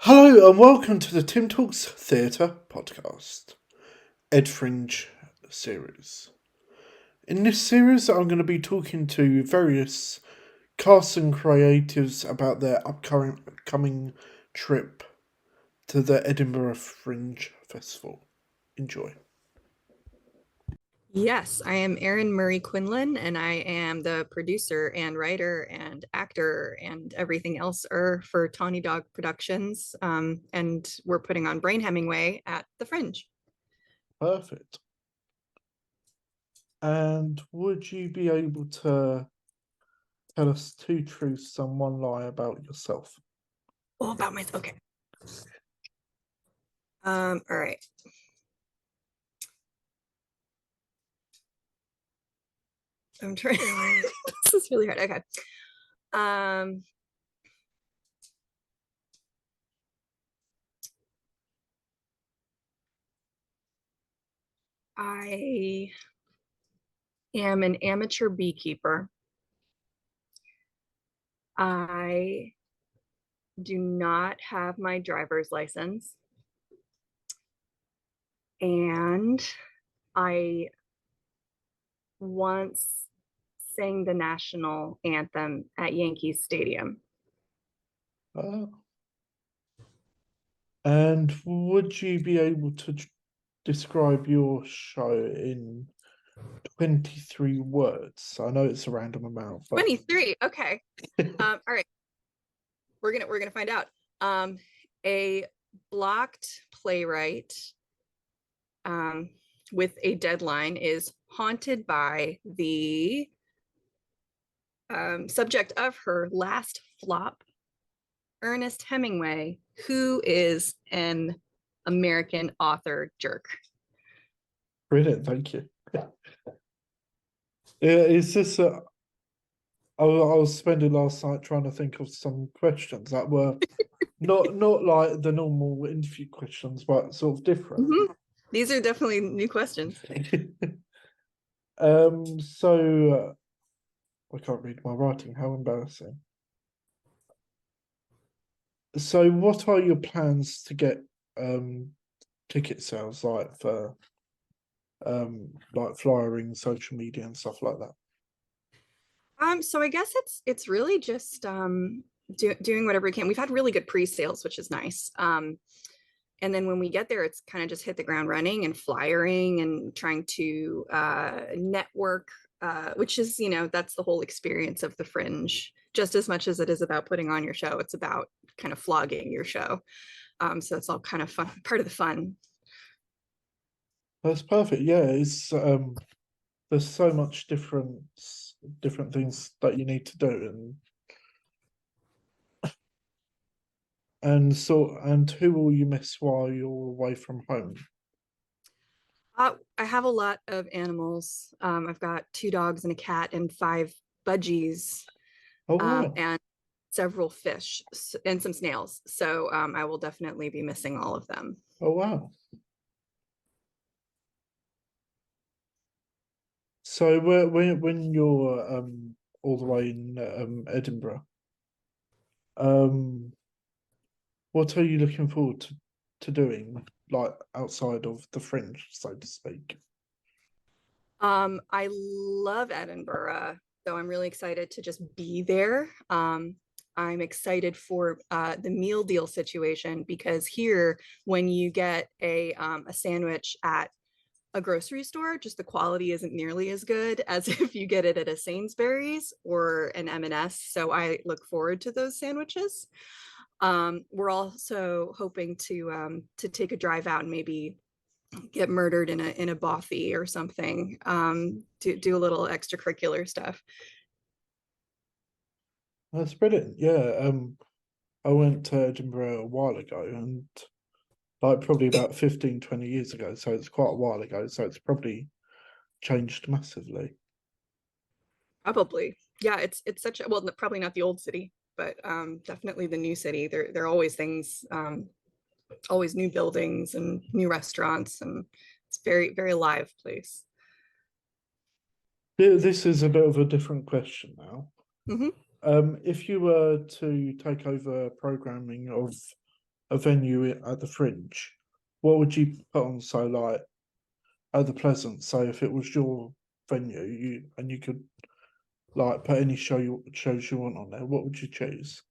Hello and welcome to the Tim Talks Theatre podcast, Ed Fringe series. In this series, I'm going to be talking to various casts and creatives about their upcoming trip to the Edinburgh Fringe Festival. Enjoy. Yes, I am Erin Murray Quinlan, and I am the producer and writer and actor and everything else for Tawny Dog Productions. And we're putting on Brain Hemingway at the Fringe. Perfect. And would you be able to tell us two truths and one lie about yourself? Oh, about my okay. All right. I'm trying. This is really hard. Okay. Um, I am an amateur beekeeper. I do not have my driver's license. And I once sang the national anthem at Yankee Stadium. Uh, and would you be able to describe your show in 23 words? I know it's a random amount, but 23. Okay. All right. We're gonna find out. A blocked playwright with a deadline is haunted by the subject of her last flop, Ernest Hemingway, who is an American author jerk. brilliant, thank you. It's just I was spending last night trying to think of some questions that were not like the normal interview questions, but sort of different. Mm-hmm. These are definitely new questions. So I can't read my writing. How embarrassing. So, what are your plans to get ticket sales like for like flyering, social media, and stuff like that? So I guess it's really just doing whatever we can. We've had really good pre-sales, which is nice. And then when we get there, it's kind of just hit the ground running and flyering and trying to network, which is, that's the whole experience of the Fringe. Just as much as it is about putting on your show, it's about kind of flogging your show. So it's all kind of fun, part of the fun. That's perfect. Yeah, it's there's so much different things that you need to do, and who will you miss while you're away from home? I have a lot of animals. I've got 2 dogs and a cat and 5 budgies, Oh wow. and several fish and some snails. So I will definitely be missing all of them. Oh wow. So when you're all the way in Edinburgh, um what are you looking forward to doing, like outside of the Fringe, so to speak? I love Edinburgh, so I'm really excited to just be there. I'm excited for the meal deal situation because here, when you get a sandwich at a grocery store, just the quality isn't nearly as good as if you get it at a Sainsbury's or an M&S. So I look forward to those sandwiches. We're also hoping to take a drive out and maybe get murdered in a bothy or something. Do a little extracurricular stuff. That's brilliant. Yeah. I went to Edinburgh a while ago, and like probably about 15, 20 years ago, so it's quite a while ago, so it's probably changed massively. Probably, yeah. It's such a well, probably not the old city, but definitely the new city. There are always things, always new buildings and new restaurants, and it's very alive place. This is a bit of a different question now. Mm-hmm. If you were to take over programming of a venue at the Fringe, what would you put on? So like at the Pleasant, say if it was your venue, you could like put any shows you want on there, what would you choose?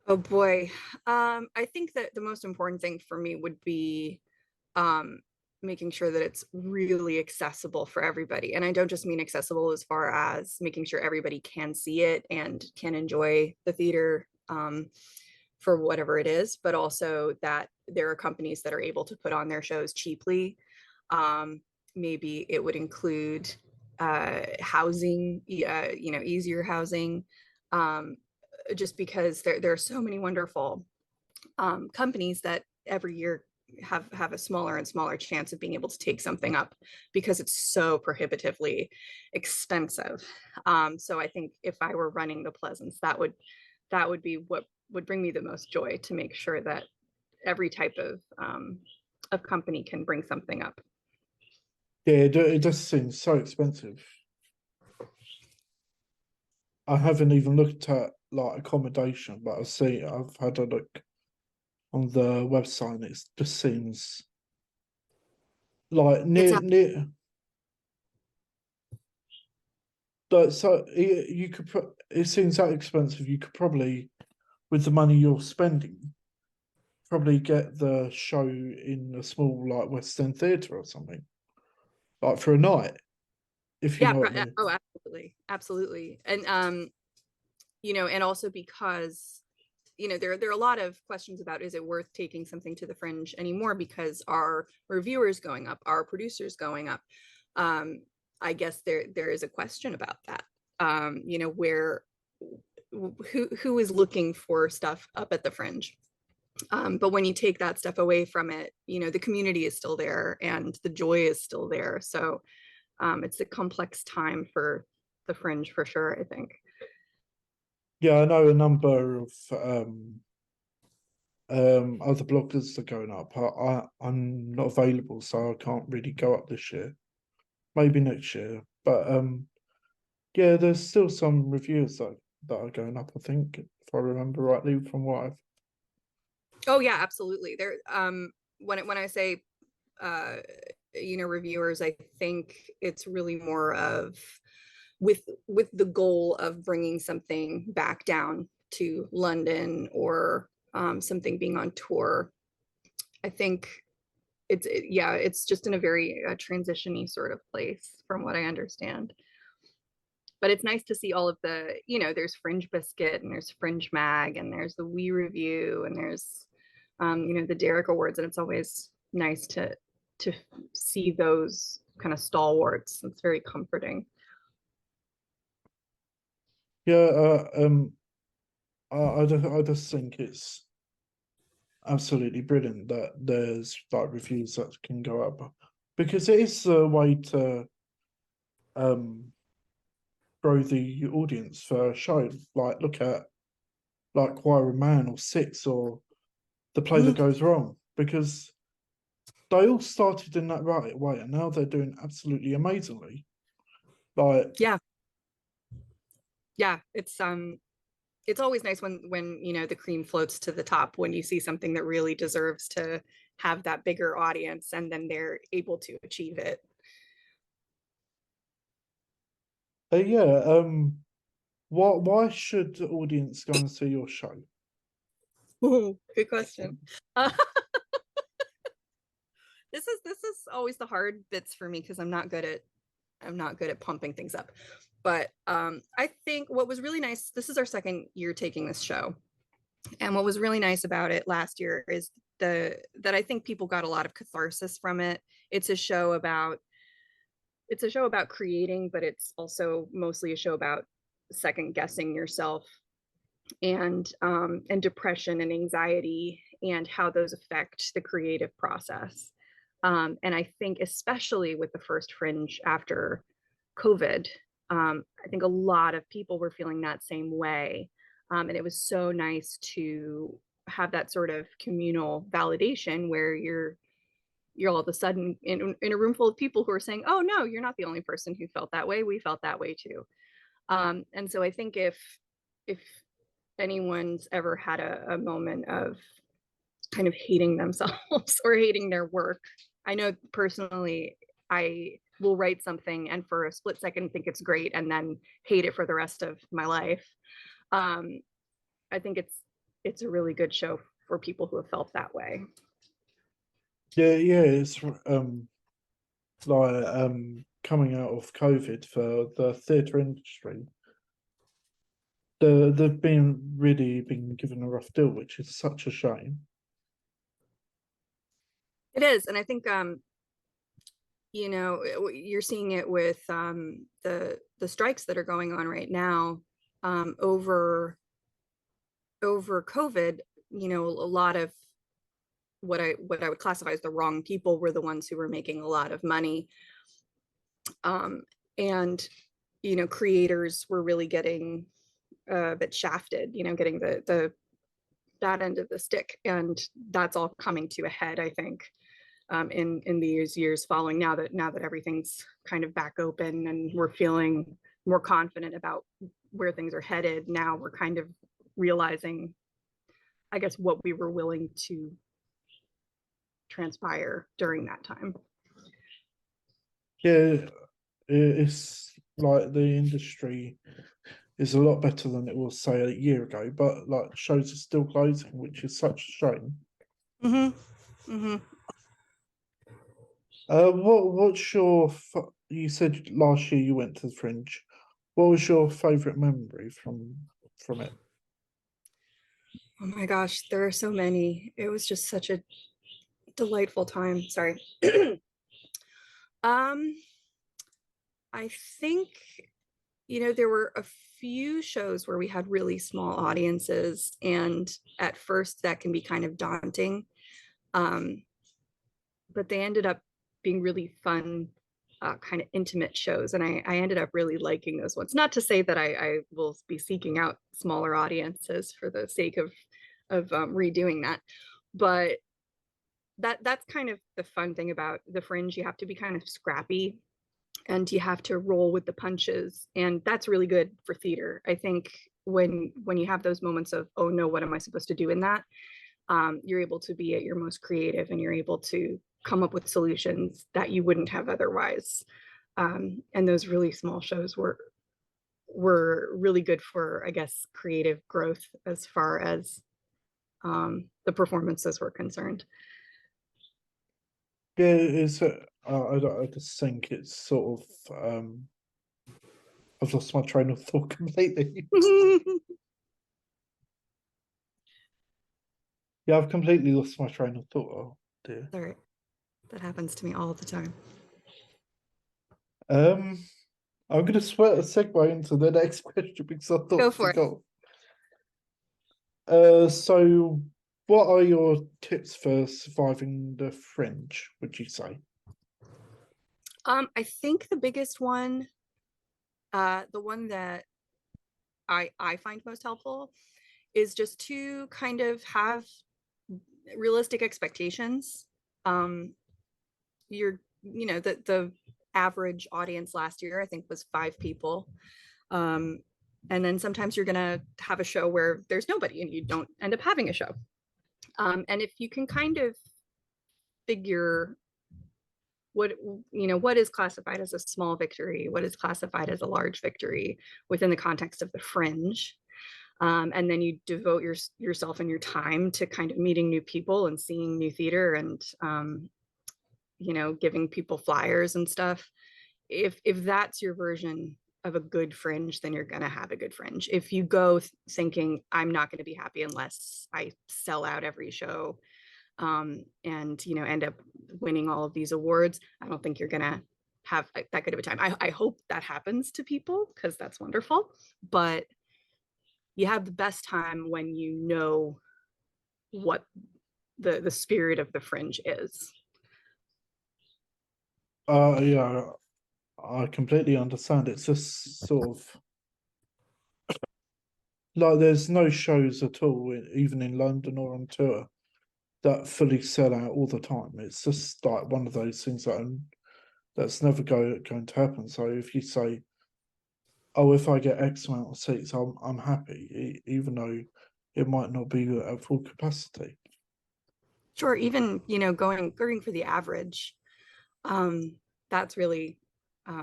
Oh boy. I think that the most important thing for me would be um, making sure that it's really accessible for everybody. And I don't just mean accessible as far as making sure everybody can see it and can enjoy the theater for whatever it is, but also that there are companies that are able to put on their shows cheaply. Um, Maybe it would include housing, easier housing, um, just because there are so many wonderful companies that every year have a smaller and smaller chance of being able to take something up because it's so prohibitively expensive. So I think if I were running the Pleasance, that would be what would bring me the most joy, to make sure that every type of company can bring something up. Yeah, it does seem so expensive. I haven't even looked at like accommodation, but I've had a look on the website and it just seems like It's near like so you could put it seems that expensive. You could probably, with the money you're spending, probably get the show in a small like West End theatre or something, like for a night, if you yeah, know what I mean. oh, absolutely, absolutely. And and also because there are a lot of questions about, is it worth taking something to the Fringe anymore because our reviewers going up, our producers going up. um I guess there is a question about that. Where who is looking for stuff up at the Fringe? But when you take that stuff away from it, the community is still there and the joy is still there. So it's a complex time for the Fringe for sure, I think. Yeah, I know a number of other bloggers are going up. I'm not available, so I can't really go up this year. Maybe next year. But yeah, there's still some reviews that are going up, I think, if I remember rightly from what I've. Oh yeah, absolutely. There when I say reviewers, I think it's really more of with the goal of bringing something back down to London, or something being on tour. I think it's just in a very transition-y sort of place from what I understand. But it's nice to see all of there's Fringe Biscuit and there's Fringe Mag and there's the We Review and there's the Derrick Awards, and it's always nice to see those kind of stalwarts. It's very comforting. Yeah, I just think it's absolutely brilliant that there's like reviews that can go up because it is a way to um grow the audience for a show. Like look at like Choir of Man or Six or The Play That Mhm. Goes Wrong, because they all started in that right way and now they're doing absolutely amazingly. Like Yeah, yeah. It's always nice when the cream floats to the top, when you see something that really deserves to have that bigger audience and then they're able to achieve it. yeah, why should the audience go and see your show? Ooh, good question. Uh, this is always the hard bits for me because I'm not good at pumping things up. But I think what was really nice, this is our second year taking this show. And what was really nice about it last year is that I think people got a lot of catharsis from it. It's a show about it's a show about creating, but it's also mostly a show about second guessing yourself, and depression and anxiety and how those affect the creative process. And I think especially with the first Fringe after COVID, I think a lot of people were feeling that same way. And it was so nice to have that sort of communal validation where you're all of a sudden in a room full of people who are saying, oh no, you're not the only person who felt that way. We felt that way too. And so I think if anyone's ever had a moment of kind of hating themselves or hating their work. I know personally, I will write something and for a split second think it's great and then hate it for the rest of my life. Um, I think it's a really good show for people who have felt that way. Yeah, it's like coming out of COVID for the theatre industry. They've been given a rough deal, which is such a shame. It is, and I think you're seeing it with the strikes that are going on right now over COVID. A lot of what I would classify as the wrong people were the ones who were making a lot of money, and creators were really getting a bit shafted, getting the bad end of the stick, and that's all coming to a head, I think, in these years following. Now that everything's kind of back open and we're feeling more confident about where things are headed, now we're kind of realizing, I guess, what we were willing to transpire during that time. Yeah, it's like the industry is a lot better than it was, say, a year ago, but like shows are still closing, which is such a shame. Mm-hmm. Mm-hmm. What's your? You said last year you went to the Fringe. What was your favourite memory from it? Oh my gosh, there are so many. It was just such a delightful time. Sorry. um, I think, there were a few shows where we had really small audiences, and at first that can be kind of daunting. Um, but they ended up being really fun, kind of intimate shows, and I ended up really liking those ones. Not to say that I will be seeking out smaller audiences for the sake of redoing that, but that's kind of the fun thing about the Fringe. You have to be kind of scrappy and you have to roll with the punches, and that's really good for theater. I think when you have those moments of, oh no, what am I supposed to do in that, you're able to be at your most creative and you're able to come up with solutions that you wouldn't have otherwise. And those really small shows were really good for, I guess, creative growth as far as the performances were concerned. Yeah, it's. I just think it's sort of. I've lost my train of thought completely. Yeah, I've completely lost my train of thought. Oh dear. All right, that happens to me all the time. Um, I'm going to sweat a segue into the next question because I Go thought I for it. forgot. So what are your tips for surviving the Fringe, would you say? I think the biggest one, the one that I find most helpful, is just to kind of have realistic expectations. Um, the average audience last year, I think, was 5 people. Um, and then sometimes you're gonna have a show where there's nobody and you don't end up having a show. And if you can kind of figure what what is classified as a small victory, what is classified as a large victory within the context of the Fringe, and then you devote yourself and your time to kind of meeting new people and seeing new theater, and giving people flyers and stuff. If that's your version of a good Fringe, then you're going to have a good Fringe. If you go thinking, I'm not going to be happy unless I sell out every show, and end up winning all of these awards, I don't think you're going to have that good of a time. I hope that happens to people because that's wonderful, but you have the best time when you know what the spirit of the Fringe is. Yeah, I completely understand. It's just sort of like there's no shows at all, even in London or on tour, that fully sell out all the time. It's just like one of those things that's never going to happen. So if you say, "Oh, if I get X amount of seats, I'm happy," even though it might not be at full capacity. Sure, even, going for the average, that's really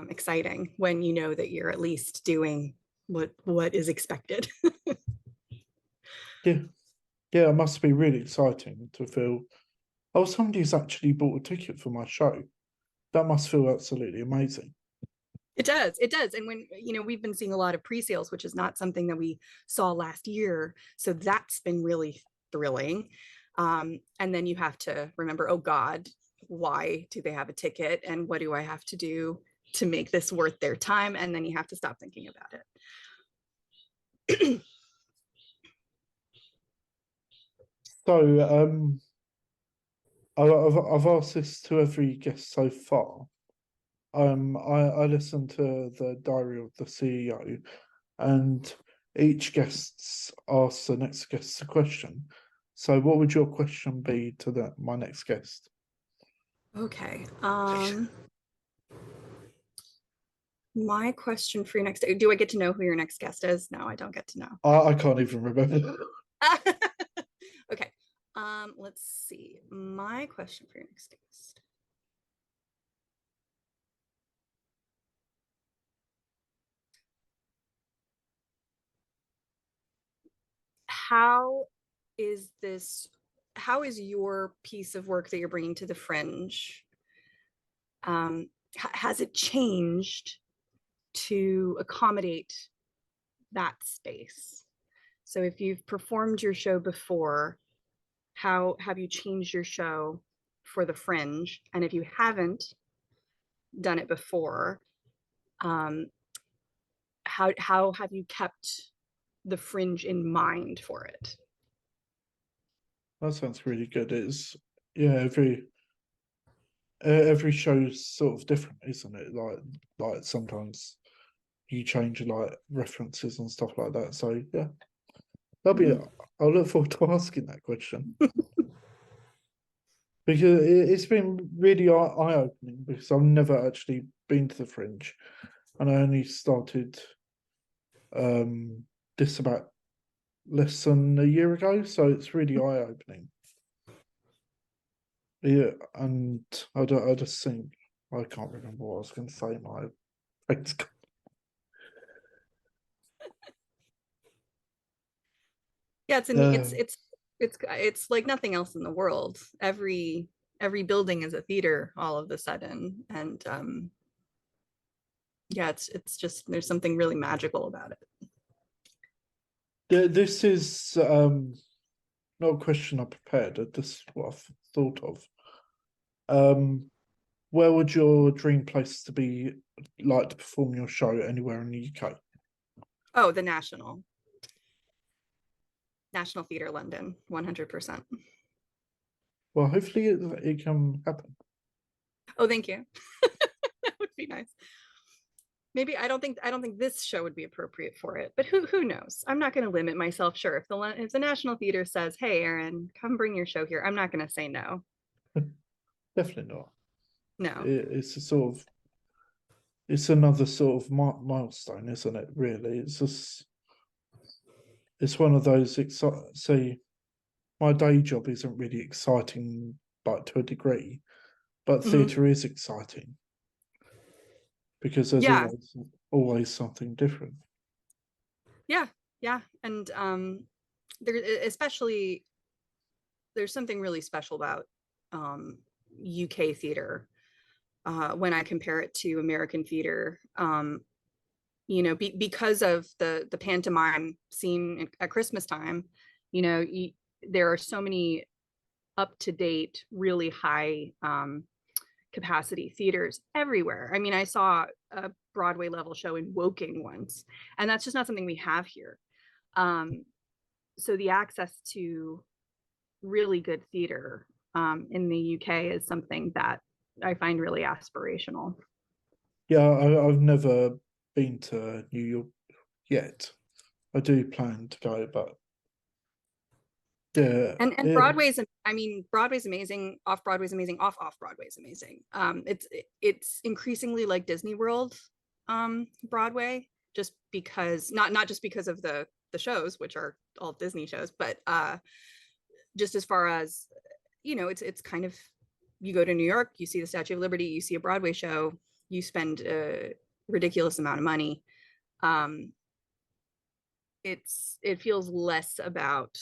exciting when you know that you're at least doing what is expected. Yeah, yeah, it must be really exciting to feel, oh, somebody's actually bought a ticket for my show. That must feel absolutely amazing. It does. And when, we've been seeing a lot of pre-sales, which is not something that we saw last year. So that's been really thrilling. And then you have to remember, oh God, why do they have a ticket? And what do I have to do to make this worth their time? And then you have to stop thinking about it. So, I've asked this to every guest so far. I listened to the Diary of the CEO, and each guest asks the next guest a question. So, what would your question be to my next guest? Okay. My question for your next, do I get to know who your next guest is? No, I don't get to know. I can't even remember. Okay. Let's see. My question for your next guest. How is this, how is your piece of work that you're bringing to the Fringe, has it changed to accommodate that space? So if you've performed your show before, how have you changed your show for the Fringe? And if you haven't done it before, um, how have you kept the Fringe in mind for it? That sounds really good. It's yeah, every show's sort of different, isn't it? Like sometimes you change like references and stuff like that. So yeah, that'll be. Mhm. I'll look forward to asking that question because it's been really eye opening because I've never actually been to the Fringe, and I only started um this about less than a year ago. So it's really eye opening. Yeah, and I just think I can't remember what I was going to say. My brain's gone. Yeah, it's an Uh, it's like nothing else in the world. Every building is a theater all of a sudden, and yeah, it's just there's something really magical about it. this is not a question I prepared. This is what I've thought of. Um, where would your dream place to be like to perform your show anywhere in the UK? Oh, the National Theatre London, 100%. Well, hopefully it can happen. Oh, thank you. That would be nice. Maybe I don't think this show would be appropriate for it, but who knows? I'm not going to limit myself. Sure, if the National Theatre says, "Hey, Erin, come bring your show here," I'm not going to say no. Definitely not. No. It's a sort of it's another sort of milestone, isn't it? Really, it's just it's one of those. See, my day job isn't really exciting, but to a degree. But Mhm. theatre is exciting because there's Yeah, always something different. yeah, yeah, and there especially there's something really special about UK theater when I compare it to American theater. Because of the pantomime scene at Christmas time, you know, you, there are so many up to date, really high capacity theaters everywhere. I mean, I saw a Broadway level show in Woking once, and that's just not something we have here. Um, so the access to really good theater in the UK is something that I find really aspirational. Yeah, I've never been to New York yet. I do plan to go, but yeah, And yeah, Broadway's amazing, off Broadway's amazing, off Broadway's amazing. It's increasingly like Disney World Broadway, just because not just because of the shows, which are all Disney shows, but just as far as it's kind of, you go to New York, you see the Statue of Liberty, you see a Broadway show, you spend a ridiculous amount of money. Um, it feels less about,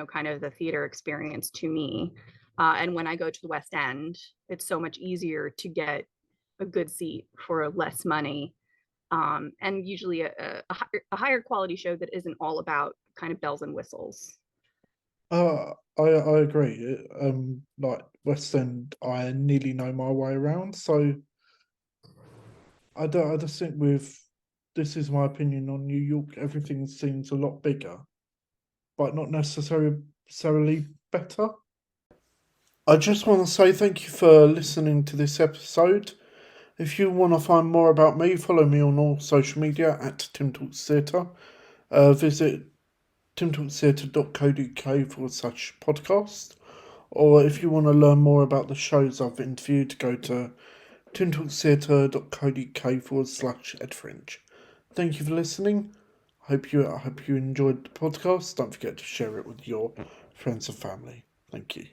kind of the theater experience to me. And when I go to the West End, it's so much easier to get a good seat for less money, and usually a higher quality show that isn't all about kind of bells and whistles. I agree. Like West End, I nearly know my way around, so I don't. I just think with this is my opinion on New York. Everything seems a lot bigger, but not necessarily better. I just want to say thank you for listening to this episode. If you want to find more about me, follow me on all social media at Tim Talks Theatre. Visit timtalkstheatre.co.uk/podcast. Or if you want to learn more about the shows I've interviewed, go to timtalkstheatre.co.uk/edfringe. Thank you for listening. I hope you enjoyed the podcast. Don't forget to share it with your friends and family. Thank you.